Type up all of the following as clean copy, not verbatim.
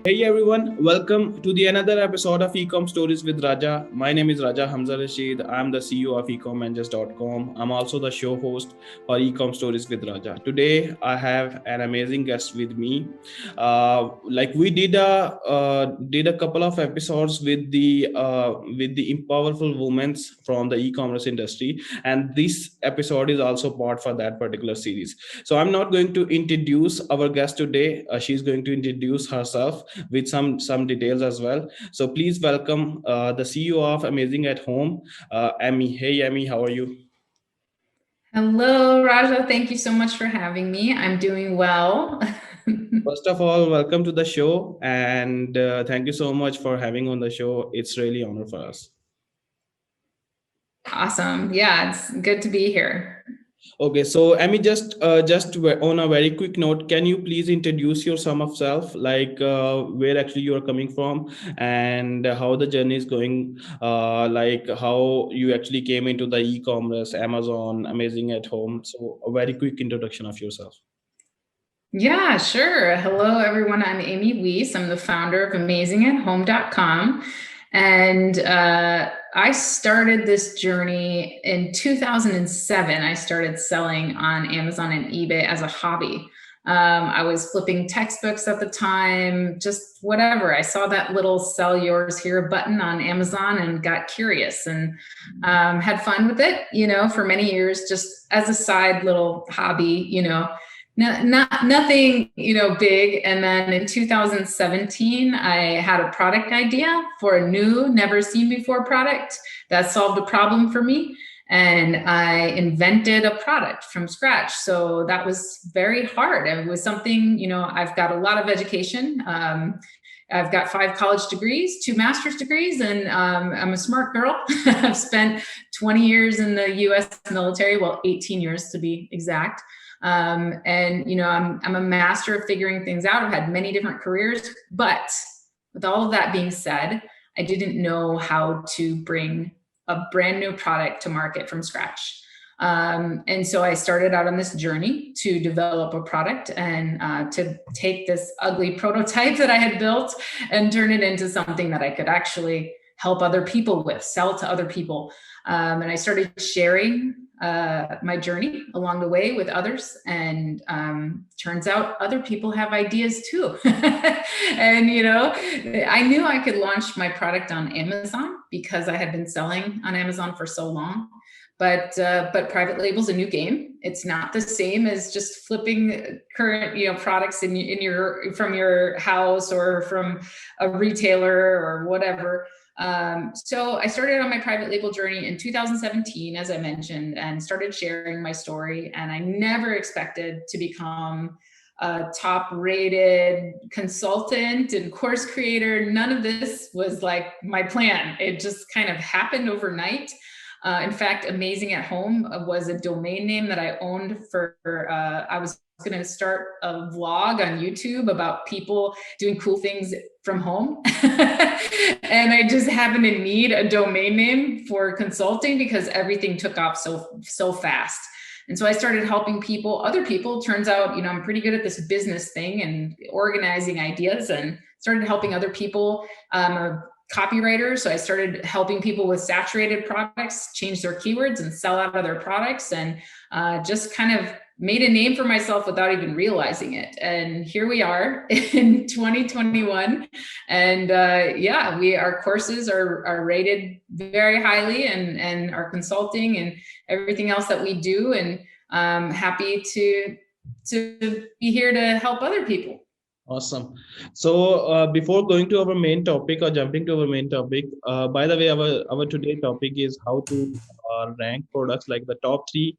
Hey everyone, welcome to the another episode of eCom Stories with Raja. My name is Raja Hamza Rasheed. I'm the CEO of ecommangers.com. I'm also the show host for eCom Stories with Raja. Today I have an amazing guest with me. We did a couple of episodes with the powerful women from the e-commerce industry, and this episode is also part for that particular series. So I'm not going to introduce our guest today. She's going to introduce herself with some details as well. So please welcome the CEO of Amazing at Home, Amy. Hey, Amy, how are you? Hello, Raja. Thank you so much for having me. I'm doing well. First of all, welcome to the show, and thank you so much for having on the show. It's really honor for us. Awesome. Yeah, it's good to be here. Okay, so Amy, on a very quick note, can you please introduce yourself, like where actually you are coming from, and how the journey is going, like how you actually came into the e-commerce, Amazon, Amazing at Home. So a very quick introduction of yourself. Yeah, sure. Hello, everyone. I'm Amy Wiese. I'm the founder of AmazingAtHome.com. And I started this journey in 2007. I started selling on Amazon and eBay as a hobby. I was flipping textbooks at the time, just whatever. I saw that little sell yours here button on Amazon and got curious and had fun with it, for many years, just as a side little hobby, nothing, big. And then in 2017, I had a product idea for a new, never seen before product that solved a problem for me. And I invented a product from scratch. So that was very hard. It was something, I've got a lot of education. I've got 5 college degrees, 2 master's degrees, and I'm a smart girl. I've spent 20 years in the US military, well, 18 years to be exact. I'm a master of figuring things out. I've had many different careers, but with all of that being said, I didn't know how to bring a brand new product to market from scratch. And so I started out on this journey to develop a product and to take this ugly prototype that I had built and turn it into something that I could actually help other people with, sell to other people. And I started sharing my journey along the way with others. And turns out other people have ideas too. And, I knew I could launch my product on Amazon because I had been selling on Amazon for so long. But private label's a new game. It's not the same as just flipping current, products in your from your house or from a retailer or whatever. So I started on my private label journey in 2017, as I mentioned, and started sharing my story. And I never expected to become a top rated consultant and course creator. None of this was like my plan. It just kind of happened overnight. In fact, Amazing at Home was a domain name that I owned I was going to start a vlog on YouTube about people doing cool things from home. And I just happened to need a domain name for consulting because everything took off so fast. And so I started helping other people. Turns out, I'm pretty good at this business thing and organizing ideas, and started helping other people. A copywriter. So I started helping people with saturated products change their keywords and sell out of their products, and just kind of made a name for myself without even realizing it. And here we are in 2021. And our courses are rated very highly, and our consulting and everything else that we do. And happy to be here to help other people. Awesome. So before going to our main topic or jumping to our main topic, by the way, our today topic is how to rank products, like the top 3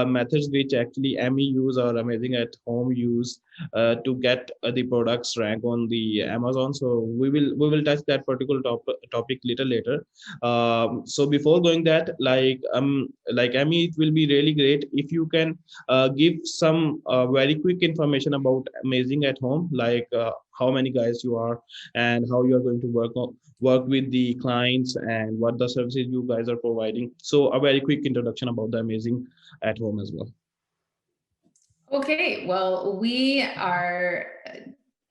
methods which actually Amy use or Amazing at Home use to get the products rank on the Amazon. So we will touch that particular topic little later. So before going that, like Amy, it will be really great if you can give some very quick information about Amazing at Home, like how many guys you are and how you are going to work with the clients and what the services you guys are providing. So a very quick introduction about the Amazing at Home as well. Okay, well, we are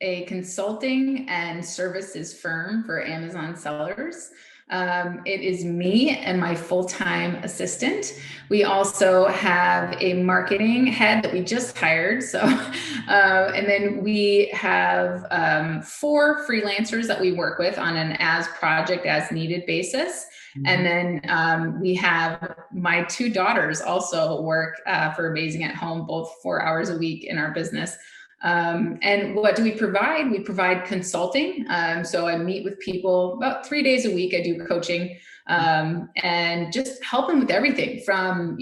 a consulting and services firm for Amazon sellers. It is me and my full-time assistant. We also have a marketing head that we just hired. So, and then we have 4 freelancers that we work with on an as project, as needed basis. And then we have my 2 daughters also work for Amazing at Home, both 4 hours a week in our business. And what do we provide? We provide consulting. So I meet with people about 3 days a week. I do coaching and just help them with everything from,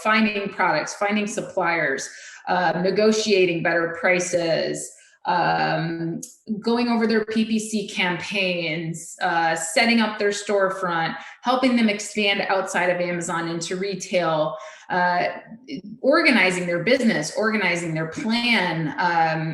finding products, finding suppliers, negotiating better prices, going over their PPC campaigns, setting up their storefront, helping them expand outside of Amazon into retail, organizing their business, organizing their plan,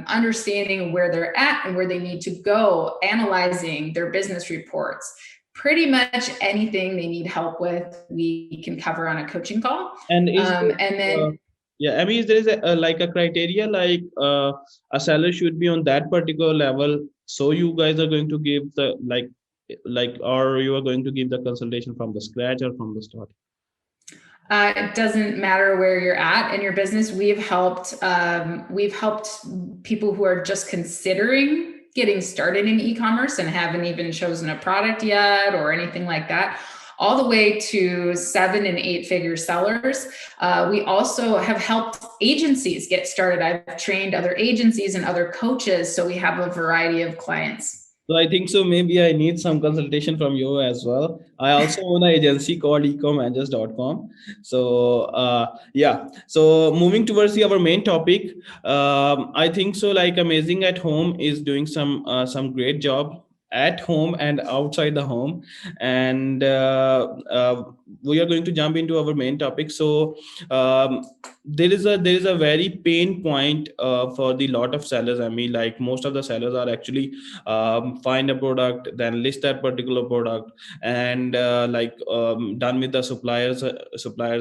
understanding where they're at and where they need to go, analyzing their business reports. Pretty much anything they need help with, we can cover on a coaching call. And is And then yeah, I mean, is there is like a criteria, like a seller should be on that particular level, so you guys are going to give the or you are going to give the consultation from the scratch or from the start? It doesn't matter where you're at in your business. We've helped people who are just considering getting started in e-commerce and haven't even chosen a product yet or anything like that, all the way to 7 and 8 figure sellers. We also have helped agencies get started. I've trained other agencies and other coaches, so we have a variety of clients. So I think so maybe I need some consultation from you as well. I also own an agency called ecom So yeah, so moving towards our main topic, I think so like Amazing at Home is doing some great job at home and outside the home. And we are going to jump into our main topic. So there is a very pain point for the lot of sellers. I mean, like most of the sellers are actually find a product, then list that particular product, and done with the suppliers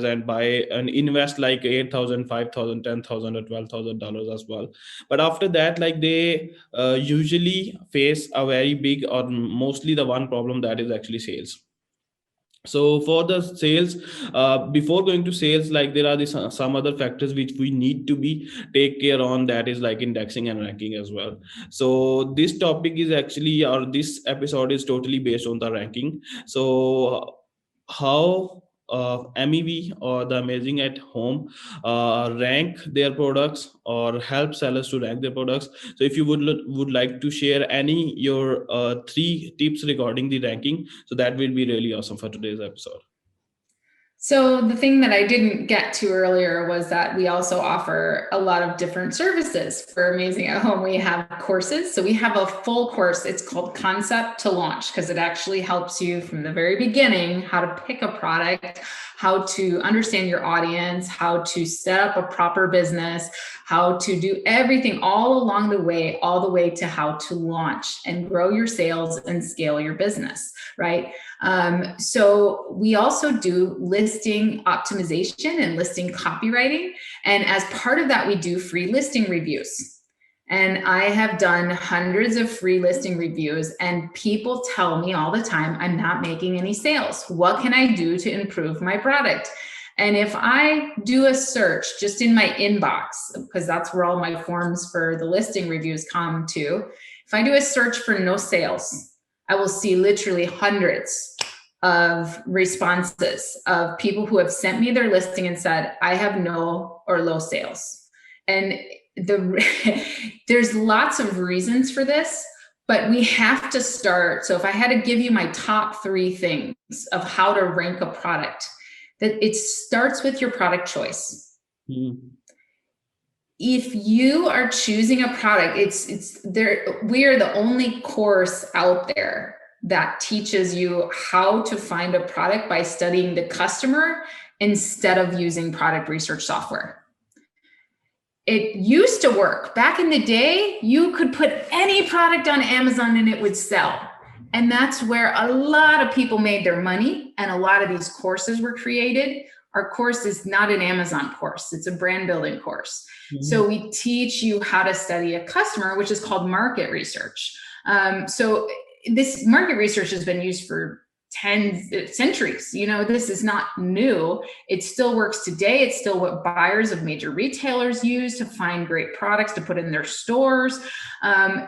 and buy and invest like 8,000, 5,000, 10,000, or $12,000 as well. But after that, like they usually face a very big or mostly the one problem, that is actually sales. So for the sales, before going to sales, like there are some other factors which we need to be take care on, that is like indexing and ranking as well. So this topic is actually, or this episode is totally based on the ranking. So how MEV or the Amazing at Home rank their products or help sellers to rank their products. So if you would like to share any your 3 tips regarding the ranking, so that will be really awesome for today's episode. So the thing that I didn't get to earlier was that we also offer a lot of different services for Amazing at Home. We have courses. So we have a full course. It's called Concept to Launch, because it actually helps you from the very beginning, how to pick a product, how to understand your audience, how to set up a proper business, how to do everything all along the way, all the way to how to launch and grow your sales and scale your business, right? So we also do listing optimization and listing copywriting. And as part of that, we do free listing reviews. And I have done hundreds of free listing reviews, and people tell me all the time, I'm not making any sales. What can I do to improve my product? And if I do a search just in my inbox, because that's where all my forms for the listing reviews come to, if I do a search for no sales, I will see literally hundreds of responses of people who have sent me their listing and said, I have no or low sales. And there's lots of reasons for this, but we have to start. So if I had to give you my top 3 things of how to rank a product, that it starts with your product choice. Mm-hmm. If you are choosing a product, it's there. We are the only course out there that teaches you how to find a product by studying the customer instead of using product research software. It used to work. Back in the day, you could put any product on Amazon and it would sell. And that's where a lot of people made their money. And a lot of these courses were created our course is not an Amazon course. It's a brand building course. Mhm. So we teach you how to study a customer, which is called market research. So this market research has been used for centuries. This is not new. It still works today. It's still what buyers of major retailers use to find great products to put in their stores.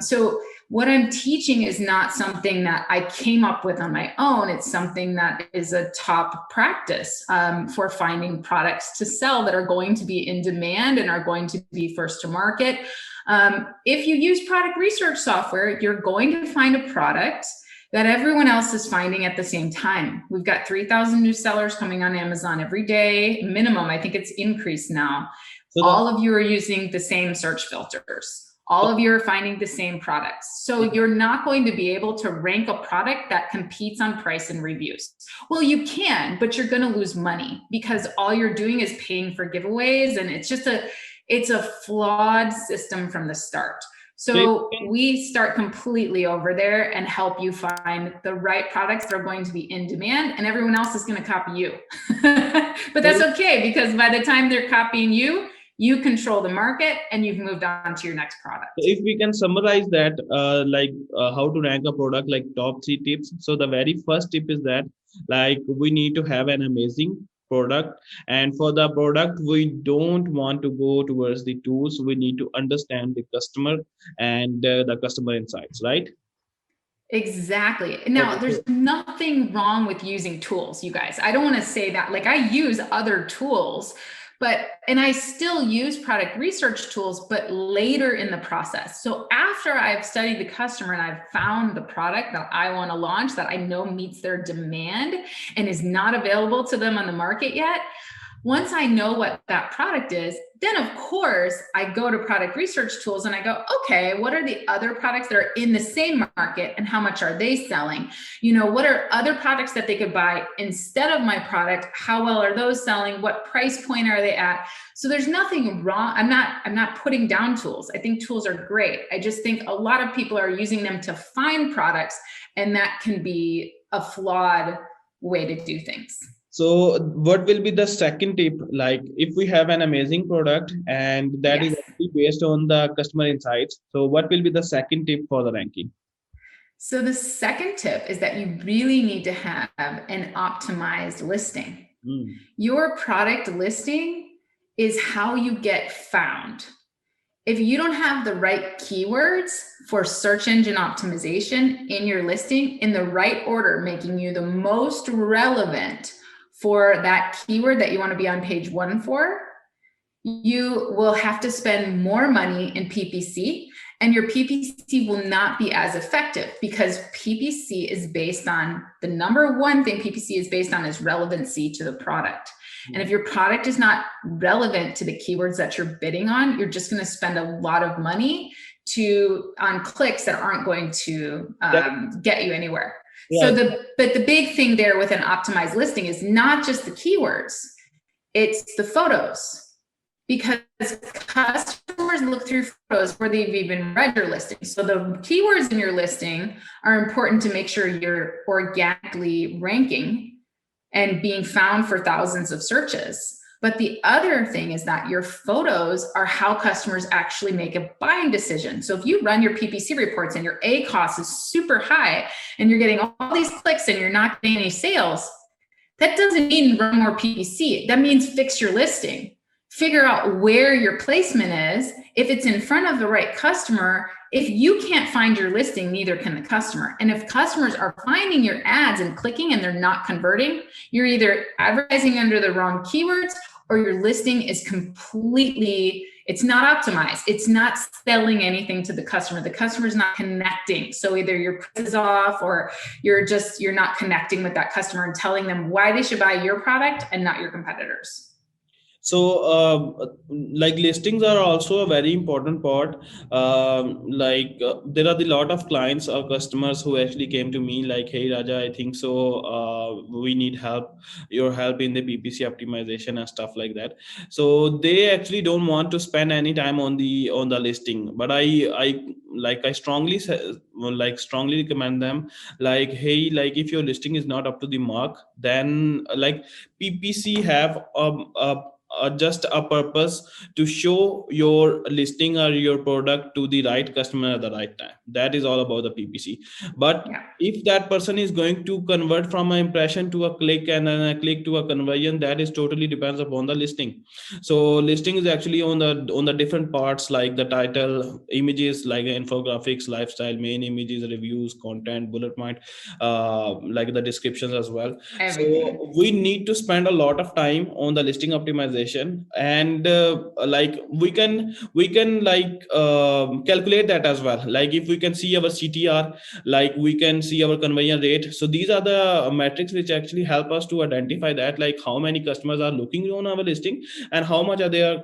So what I'm teaching is not something that I came up with on my own. It's something that is a top practice for finding products to sell that are going to be in demand and are going to be first to market. If you use product research software, you're going to find a product that everyone else is finding at the same time. We've got 3,000 new sellers coming on Amazon every day, minimum. I think it's increased now. So all of you are using the same search filters. All of you are finding the same products. So you're not going to be able to rank a product that competes on price and reviews. Well, you can, but you're going to lose money because all you're doing is paying for giveaways. And it's a flawed system from the start. So we start completely over there and help you find the right products that are going to be in demand, and everyone else is going to copy you. But that's okay, because by the time they're copying you, you control the market and you've moved on to your next product. if we can summarize that, how to rank a product, like top 3 tips. So the very first tip is that, like, we need to have an amazing product, and for the product we don't want to go towards the tools. We need to understand the customer and the customer insights, right? Exactly. Now, there's nothing wrong with using tools, you guys. I don't want to say that. Like, I use other tools, and I still use product research tools, but later in the process. So after I've studied the customer and I've found the product that I want to launch that I know meets their demand and is not available to them on the market yet, once I know what that product is, then of course I go to product research tools and I go, okay, what are the other products that are in the same market and how much are they selling? What are other products that they could buy instead of my product? How well are those selling? What price point are they at? So there's nothing wrong. I'm not putting down tools. I think tools are great. I just think a lot of people are using them to find products, and that can be a flawed way to do things. So what will be the second tip? Like, if we have an amazing product and that is actually based on the customer insights, so what will be the second tip for the ranking? So the second tip is that you really need to have an optimized listing. Your product listing is how you get found. If you don't have the right keywords for search engine optimization in your listing in the right order, making you the most relevant for that keyword that you want to be on page 1 for, you will have to spend more money in PPC, and your PPC will not be as effective, because PPC is based on, the number one thing PPC is based on is relevancy to the product. And if your product is not relevant to the keywords that you're bidding on, you're just going to spend a lot of money on clicks that aren't going to get you anywhere. Yeah. So but the big thing there with an optimized listing is not just the keywords, it's the photos. Because customers look through photos before they've even read your listing. So the keywords in your listing are important to make sure you're organically ranking and being found for thousands of searches. But the other thing is that your photos are how customers actually make a buying decision. So if you run your PPC reports and your ACoS is super high and you're getting all these clicks and you're not getting any sales, that doesn't mean run more PPC. That means fix your listing. Figure out where your placement is. If it's in front of the right customer, if you can't find your listing, neither can the customer. And if customers are finding your ads and clicking and they're not converting, you're either advertising under the wrong keywords or your listing is completely, it's not optimized. It's not selling anything to the customer. The customer's not connecting. So either your price is off or you're not connecting with that customer and telling them why they should buy your product and not your competitors. So, like listings are also a very important part. There are a lot of clients or customers who actually came to me like, "Hey Raja, I think so. We need help, your help in the PPC optimization and stuff like that." So they actually don't want to spend any time on the listing, but I strongly strongly recommend them like, hey, like if your listing is not up to the mark, then like PPC have just a purpose to show your listing or your product to the right customer at the right time. That is all about the PPC. But Yeah, if that person is going to convert from an impression to a click and then a click to a conversion, that is totally depends upon the listing. So listing is actually on the different parts like the title, images like infographics, lifestyle, main images, reviews, content, bullet point, like the descriptions as well. everything. So we need to spend a lot of time on the listing optimization, and like we can calculate that as well. Like if we can see our CTR, like we can see our conversion rate. So these are the metrics which actually help us to identify that, like how many customers are looking on our listing and how much are they are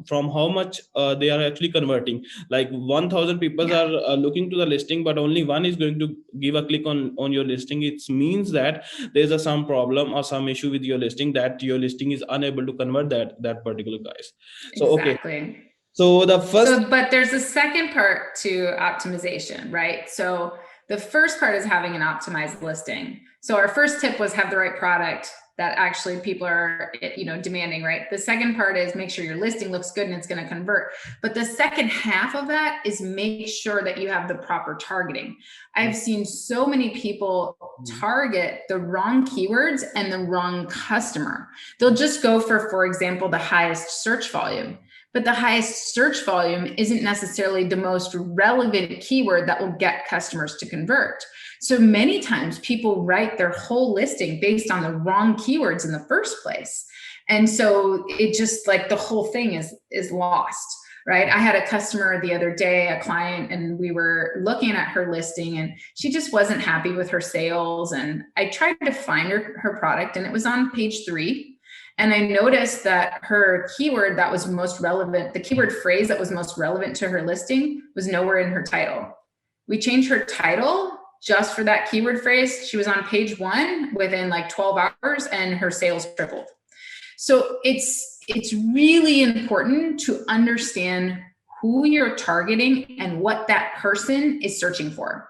from how much they are actually converting. Like 1000 people Yeah, are looking to the listing, but only one is going to give a click on your listing. It means that there's some problem or some issue with your listing, that your listing is unable to convert that particular guys. So okay, exactly. so the first. So, but there's a second part to optimization, right? So the first part is having an optimized listing. So our first tip was have the right product that actually people are, demanding, right? The second part is make sure your listing looks good and it's going to convert. But the second half of that is make sure that you have the proper targeting. I've seen so many people target the wrong keywords and the wrong customer. They'll just go for example, the highest search volume. But the highest search volume isn't necessarily the most relevant keyword that will get customers to convert. So many times people write their whole listing based on the wrong keywords in the first place. And so it just like the whole thing is lost, right? I had a customer the other day, a client, and we were looking at her listing and she just wasn't happy with her sales. And I tried to find her product and it was on page 3. And I noticed that her keyword that was most relevant, the keyword phrase that was most relevant to her listing was nowhere in her title. We changed her title just for that keyword phrase. She was on page 1 within like 12 hours and her sales tripled. So it's really important to understand who you're targeting and what that person is searching for.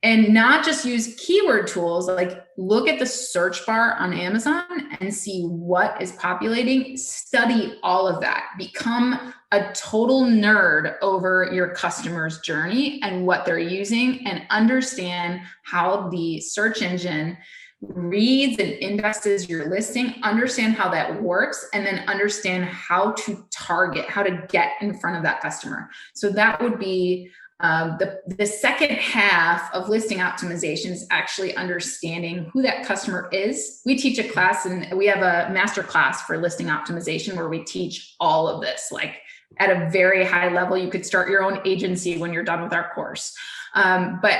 And not just use keyword tools, like look at the search bar on Amazon and see what is populating, study all of that, become a total nerd over your customer's journey and what they're using, and understand how the search engine reads and indexes your listing, understand how that works, and then understand how to target, how to get in front of that customer. So that would be the second half of listing optimization is actually understanding who that customer is. We teach a class and we have a master class for listing optimization where we teach all of this, like at a very high level. You could start your own agency when you're done with our course. But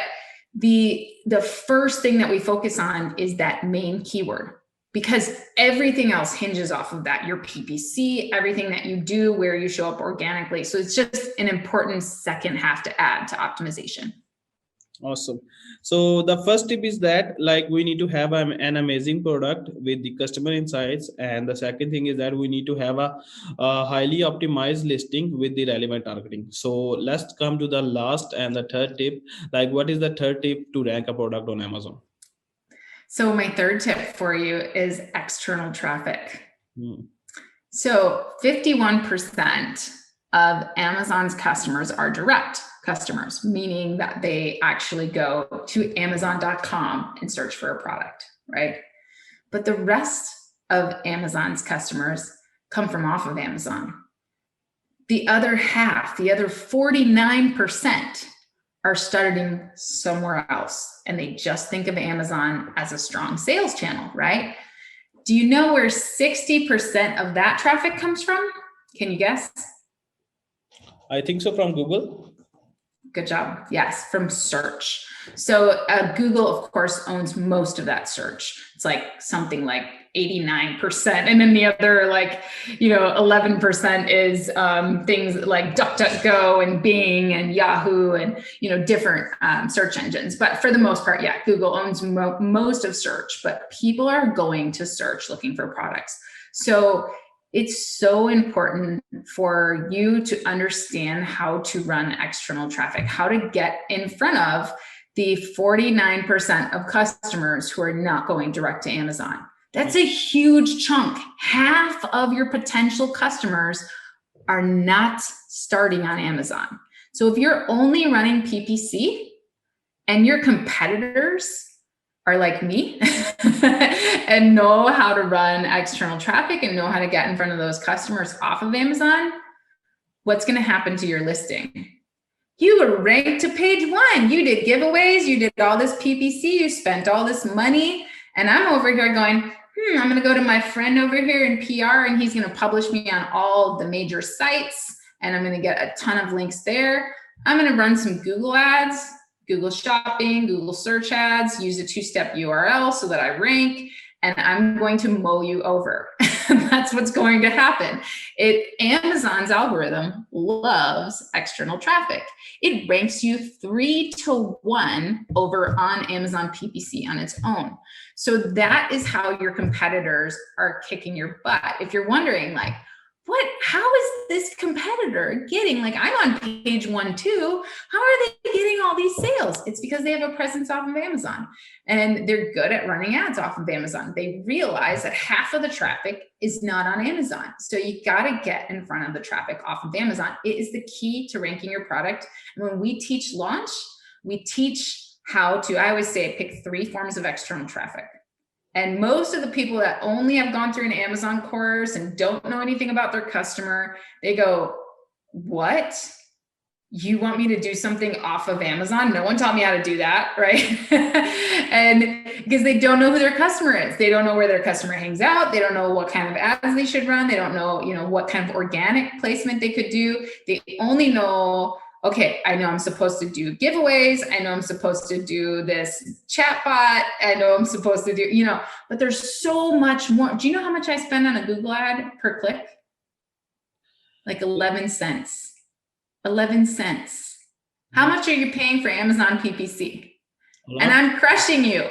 the first thing that we focus on is that main keyword, because everything else hinges off of that. Your PPC, everything that you do, where you show up organically. So it's just an important second half to add to optimization. Awesome. So the first tip is that like we need to have an amazing product with the customer insights, and the second thing is that we need to have a highly optimized listing with the relevant targeting. So let's come to the last and the third tip. Like what is the third tip to rank a product on Amazon? So my third tip for you is external traffic. Hmm. So 51% of Amazon's customers are direct customers, meaning that they actually go to Amazon.com and search for a product, right? But the rest of Amazon's customers come from off of Amazon. The other half, the other 49%, are starting somewhere else, and they just think of Amazon as a strong sales channel, right? Do you know where 60% of that traffic comes from? Can you guess? I think so, from Google. Good job. Yes, from search. So Google, of course, owns most of that search. It's like something like 89%. And then the other 11% is things like DuckDuckGo and Bing and Yahoo and, different search engines. But for the most part, yeah, Google owns most of search, but people are going to search looking for products. So it's so important for you to understand how to run external traffic, how to get in front of the 49% of customers who are not going direct to Amazon. That's a huge chunk. Half of your potential customers are not starting on Amazon. So if you're only running PPC and your competitors are like me and know how to run external traffic and know how to get in front of those customers off of Amazon, what's going to happen to your listing? You were ranked to page 1. You did giveaways. You did all this PPC. You spent all this money. And I'm over here going, I'm going to go to my friend over here in PR and he's going to publish me on all the major sites. And I'm going to get a ton of links there. I'm going to run some Google ads, Google Shopping, Google search ads, use a 2-step URL so that I rank, and I'm going to mow you over. That's what's going to happen. Amazon's algorithm loves external traffic. It ranks you 3-to-1 over on Amazon PPC on its own. So that is how your competitors are kicking your butt. If you're wondering how is this competitor getting, I'm on page 1 too. How are they getting all these sales? It's because they have a presence off of Amazon and they're good at running ads off of Amazon. They realize that half of the traffic is not on Amazon. So you got to get in front of the traffic off of Amazon. It is the key to ranking your product. And when we teach launch, we teach how to, I always say, pick 3 forms of external traffic. And most of the people that only have gone through an Amazon course and don't know anything about their customer, they go, what? You want me to do something off of Amazon? No one taught me how to do that, right? And because they don't know who their customer is. They don't know where their customer hangs out. They don't know what kind of ads they should run. They don't know, what kind of organic placement they could do. They only know, okay, I know I'm supposed to do giveaways. I know I'm supposed to do this chatbot. I know I'm supposed to do, but there's so much more. Do you know how much I spend on a Google ad per click? Like 11 cents. 11 cents. How much are you paying for Amazon PPC? And I'm crushing you.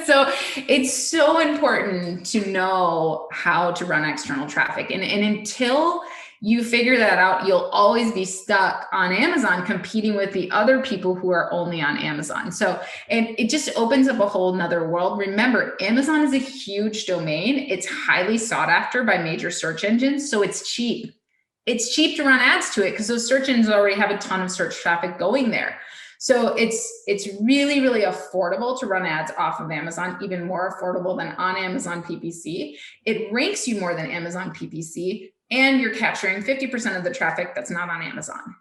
So it's so important to know how to run external traffic. And until you figure that out, you'll always be stuck on Amazon competing with the other people who are only on Amazon. So, and it just opens up a whole nother world. Remember, Amazon is a huge domain. It's highly sought after by major search engines. So it's cheap. It's cheap to run ads to it because those search engines already have a ton of search traffic going there. So it's really, really affordable to run ads off of Amazon, even more affordable than on Amazon PPC. It ranks you more than Amazon PPC, and you're capturing 50% of the traffic that's not on Amazon.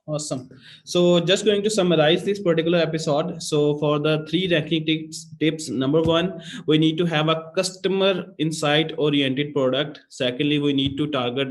Awesome. So just going to summarize this particular episode. So for the 3 ranking tips, number 1, we need to have a customer insight oriented product. Secondly, we need to target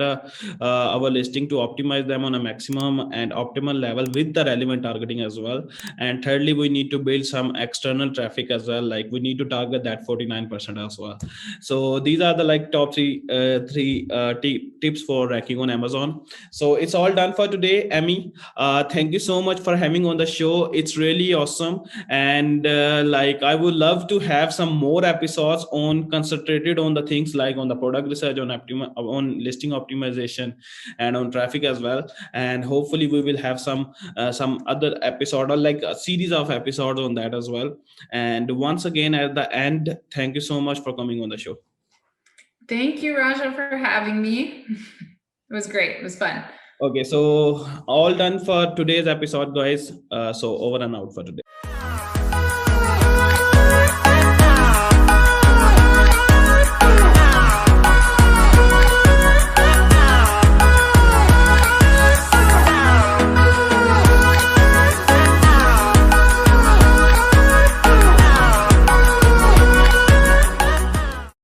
our listing to optimize them on a maximum and optimal level with the relevant targeting as well. And thirdly, we need to build some external traffic as well. Like we need to target that 49% as well. So these are the top 3 tips for ranking on Amazon. So it's all done for today, Emmy. Thank you so much for having on the show. It's really awesome. And I would love to have some more episodes on concentrated on the things like on the product research, on listing optimization, and on traffic as well. And hopefully we will have some other episode or a series of episodes on that as well. And once again, at the end, thank you so much for coming on the show. Thank you, Raja, for having me. It was great. It was fun. Okay, so all done for today's episode, guys. So over and out for today.